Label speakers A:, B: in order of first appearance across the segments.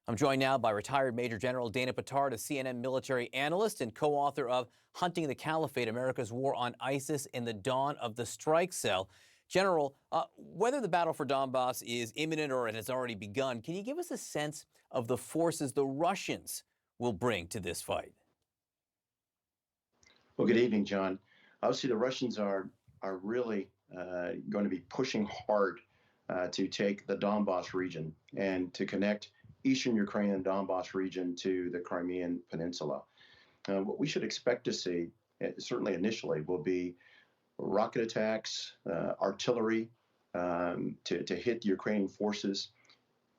A: I'm joined now by retired Major General Dana Pittard, a CNN military analyst and co-author of Hunting the Caliphate, America's War on ISIS in the Dawn of the Strike Cell. General, whether the battle for Donbass is imminent or it has already begun, can you give us a sense of the forces the Russians will bring to this fight?
B: Well, good evening, John. Obviously, the Russians are really going to be pushing hard to take the Donbass region and to connect eastern Ukraine and Donbass region to the Crimean Peninsula. What we should expect to see, certainly initially, will be rocket attacks, artillery to hit the Ukrainian forces,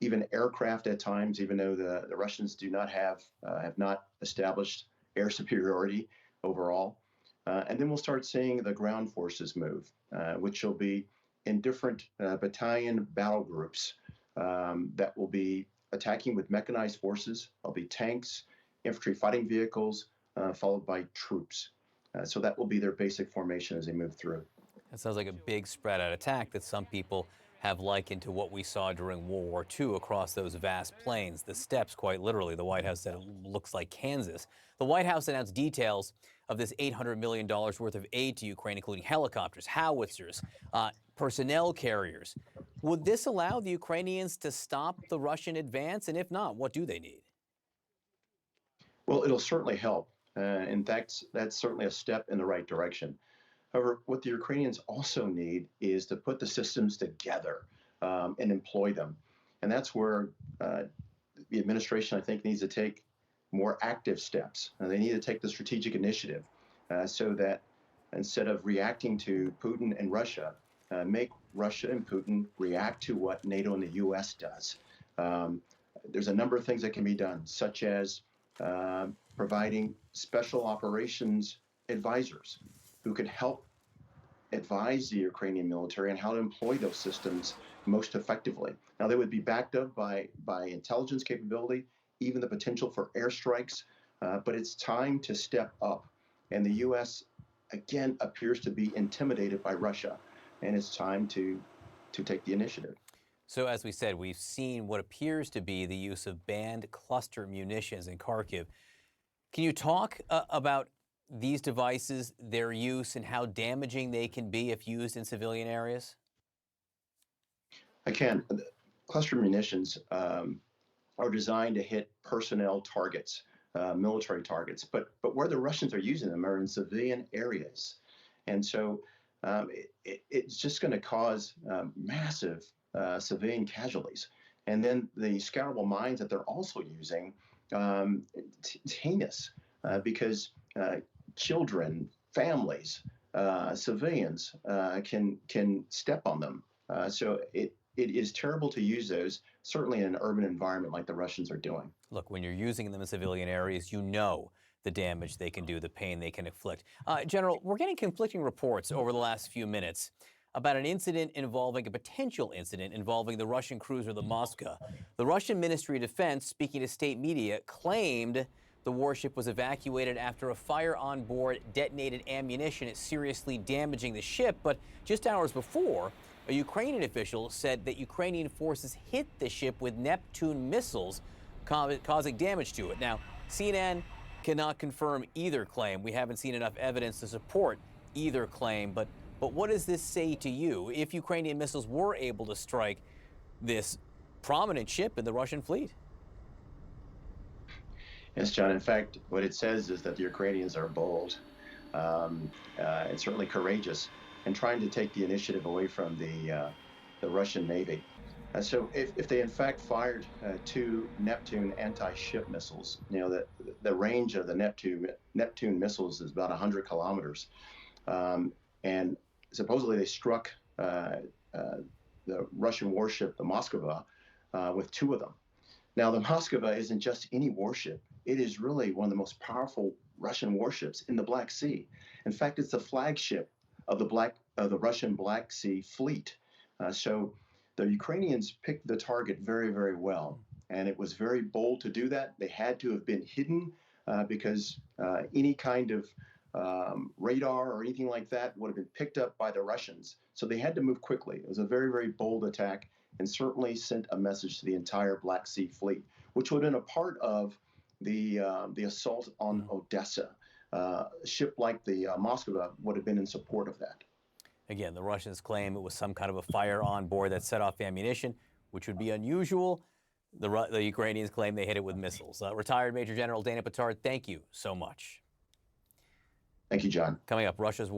B: even aircraft at times, even though the Russians do not have not established air superiority overall. And then we'll start seeing the ground forces move, which will be in different battalion battle groups that will be attacking with mechanized forces. There'll be tanks, infantry fighting vehicles, followed by troops. So that will be their basic formation as they move through.
A: That sounds like a big spread out attack that some people have likened to what we saw during World War II across those vast plains, the steppes, quite literally. The White House said it looks like Kansas. The White House announced details of this $800 million worth of aid to Ukraine, including helicopters, howitzers, personnel carriers. Would this allow the Ukrainians to stop the Russian advance? And if not, what do they need?
B: Well, it'll certainly help. In fact, that's certainly a step in the right direction. However, what the Ukrainians also need is to put the systems together and employ them. And that's where the administration, I think, needs to take more active steps. They need to take the strategic initiative so that instead of reacting to Putin and Russia, make Russia and Putin react to what NATO and the U.S. does. There's a number of things that can be done, such as providing special operations advisors who could help advise the Ukrainian military on how to employ those systems most effectively. Now, they would be backed up by intelligence capability, even the potential for airstrikes, but it's time to step up. And the U.S., again, appears to be intimidated by Russia, and it's time to take the initiative.
A: So, as we said, we've seen what appears to be the use of banned cluster munitions in Kharkiv. Can you talk about these devices, their use, and how damaging they can be if used in civilian areas?
B: I can. Cluster munitions are designed to hit personnel targets, military targets, but where the Russians are using them are in civilian areas. And so it's just going to cause massive civilian casualties. And then the scoutable mines that they're also using, it's heinous because children, families, civilians can step on them. So it is terrible to use those, certainly in an urban environment like the Russians are doing.
A: Look, when you're using them in civilian areas, you know the damage they can do, the pain they can inflict. General, we're getting conflicting reports over the last few minutes about a potential incident involving the Russian cruiser, the Moskva. The Russian Ministry of Defense, speaking to state media, claimed the warship was evacuated after a fire on board detonated ammunition, seriously damaging the ship. But just hours before, a Ukrainian official said that Ukrainian forces hit the ship with Neptune missiles, causing damage to it. Now, CNN cannot confirm either claim. We haven't seen enough evidence to support either claim. But what does this say to you if Ukrainian missiles were able to strike this prominent ship in the Russian fleet?
B: Yes, John. In fact, what it says is that the Ukrainians are bold and certainly courageous in trying to take the initiative away from the Russian Navy. So if they in fact fired two Neptune anti-ship missiles, you know, the range of the Neptune missiles is about 100 kilometers. And supposedly they struck the Russian warship, the Moskva, with two of them. Now, the Moskva isn't just any warship. It is really one of the most powerful Russian warships in the Black Sea. In fact, it's the flagship of the Russian Black Sea fleet. So the Ukrainians picked the target very, very well. And it was very bold to do that. They had to have been hidden because any kind of radar or anything like that would have been picked up by the Russians. So they had to move quickly. It was a very, very bold attack and certainly sent a message to the entire Black Sea fleet. which would have been a part of the assault on Odessa. A ship like the Moskva would have been in support of that.
A: Again, the Russians claim it was some kind of a fire on board that set off ammunition, which would be unusual. The Ukrainians claim they hit it with missiles. Retired Major General Dana Pittard, thank you so much.
B: Thank you, John.
A: Coming up, Russia's war.